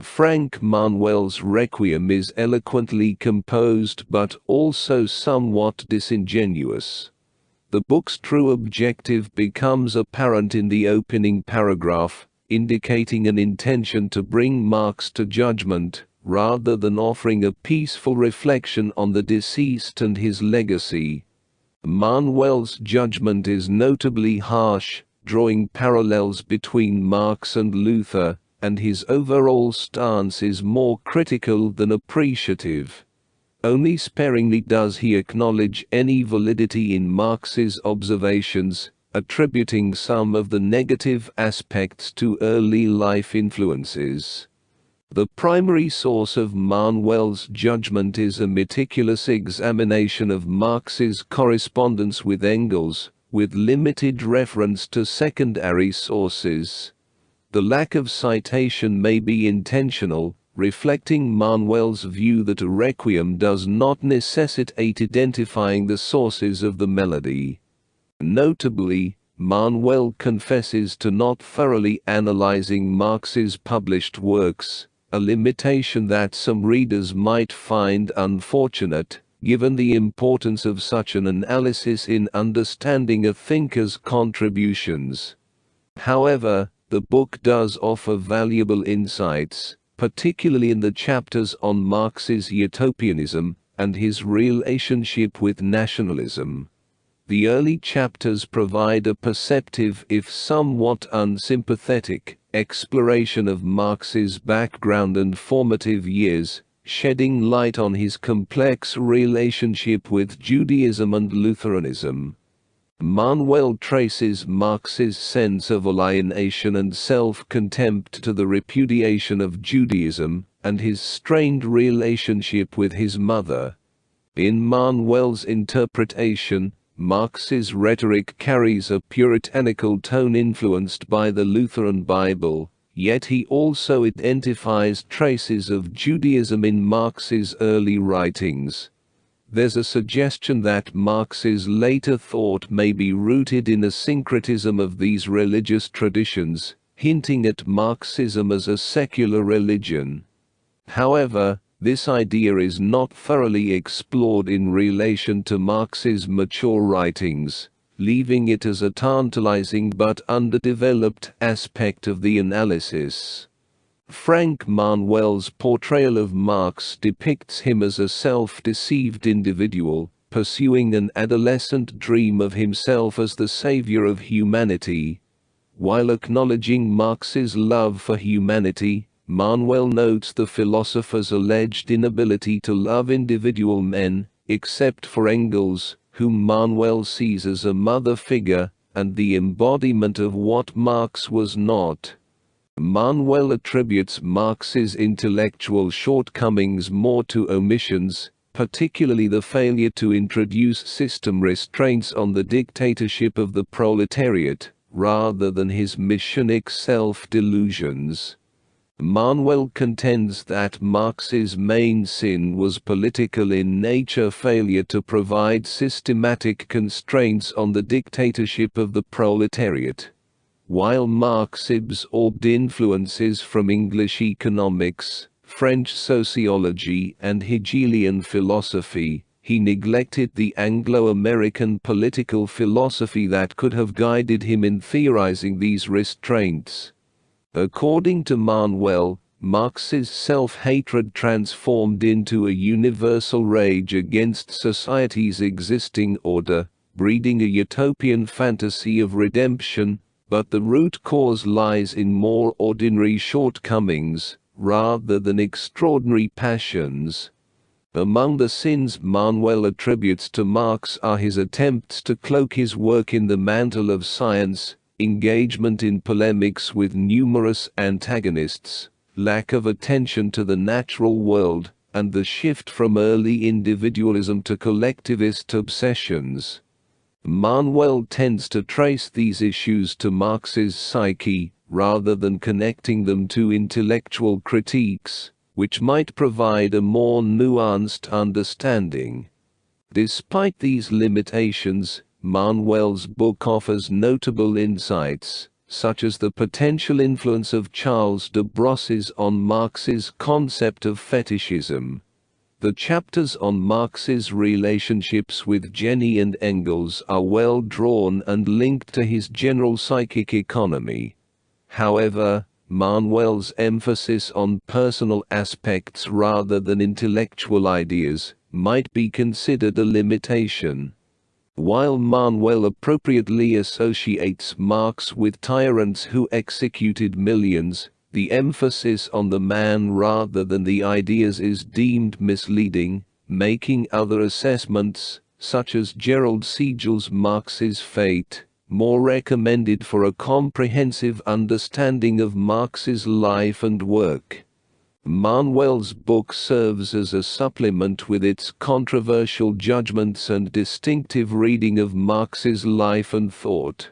Frank Manuel's Requiem is eloquently composed but also somewhat disingenuous. The book's true objective becomes apparent in the opening paragraph, indicating an intention to bring Marx to judgment, rather than offering a peaceful reflection on the deceased and his legacy. Manuel's judgment is notably harsh, drawing parallels between Marx and Luther, and his overall stance is more critical than appreciative. Only sparingly does he acknowledge any validity in Marx's observations, attributing some of the negative aspects to early life influences. The primary source of Manuel's judgment is a meticulous examination of Marx's correspondence with Engels, with limited reference to secondary sources. The lack of citation may be intentional, reflecting Manuel's view that a requiem does not necessitate identifying the sources of the melody. Notably, Manuel confesses to not thoroughly analyzing Marx's published works, a limitation that some readers might find unfortunate, given the importance of such an analysis in understanding a thinker's contributions. However, the book does offer valuable insights, particularly in the chapters on Marx's utopianism and his relationship with nationalism. The early chapters provide a perceptive, if somewhat unsympathetic, exploration of Marx's background and formative years, shedding light on his complex relationship with Judaism and Lutheranism. Manuel traces Marx's sense of alienation and self-contempt to the repudiation of Judaism, and his strained relationship with his mother. In Manuel's interpretation, Marx's rhetoric carries a puritanical tone influenced by the Lutheran Bible, yet he also identifies traces of Judaism in Marx's early writings. There's a suggestion that Marx's later thought may be rooted in a syncretism of these religious traditions, hinting at Marxism as a secular religion. However, this idea is not thoroughly explored in relation to Marx's mature writings, leaving it as a tantalizing but underdeveloped aspect of the analysis. Frank Manuel's portrayal of Marx depicts him as a self-deceived individual, pursuing an adolescent dream of himself as the savior of humanity. While acknowledging Marx's love for humanity, Manuel notes the philosopher's alleged inability to love individual men, except for Engels, whom Manuel sees as a mother figure, and the embodiment of what Marx was not. Manuel attributes Marx's intellectual shortcomings more to omissions, particularly the failure to introduce system restraints on the dictatorship of the proletariat, rather than his Messianic self-delusions. Manuel contends that Marx's main sin was political in nature, failure to provide systematic constraints on the dictatorship of the proletariat. While Marx absorbed influences from English economics, French sociology, and Hegelian philosophy, he neglected the Anglo-American political philosophy that could have guided him in theorizing these restraints. According to Manuel, Marx's self-hatred transformed into a universal rage against society's existing order, breeding a utopian fantasy of redemption, but the root cause lies in more ordinary shortcomings, rather than extraordinary passions. Among the sins Manuel attributes to Marx are his attempts to cloak his work in the mantle of science, engagement in polemics with numerous antagonists, lack of attention to the natural world, and the shift from early individualism to collectivist obsessions. Manuel tends to trace these issues to Marx's psyche, rather than connecting them to intellectual critiques, which might provide a more nuanced understanding. Despite these limitations, Manuel's book offers notable insights. such as the potential influence of Charles de Bross's on Marx's concept of fetishism. The chapters on Marx's relationships with Jenny and Engels are well drawn and linked to his general psychic economy. However, Manuel's emphasis on personal aspects rather than intellectual ideas might be considered a limitation. While Manuel appropriately associates Marx with tyrants who executed millions, the emphasis on the man rather than the ideas is deemed misleading, making other assessments, such as Gerald Siegel's Marx's Fate, more recommended for a comprehensive understanding of Marx's life and work. Manuel's book serves as a supplement with its controversial judgments and distinctive reading of Marx's life and thought.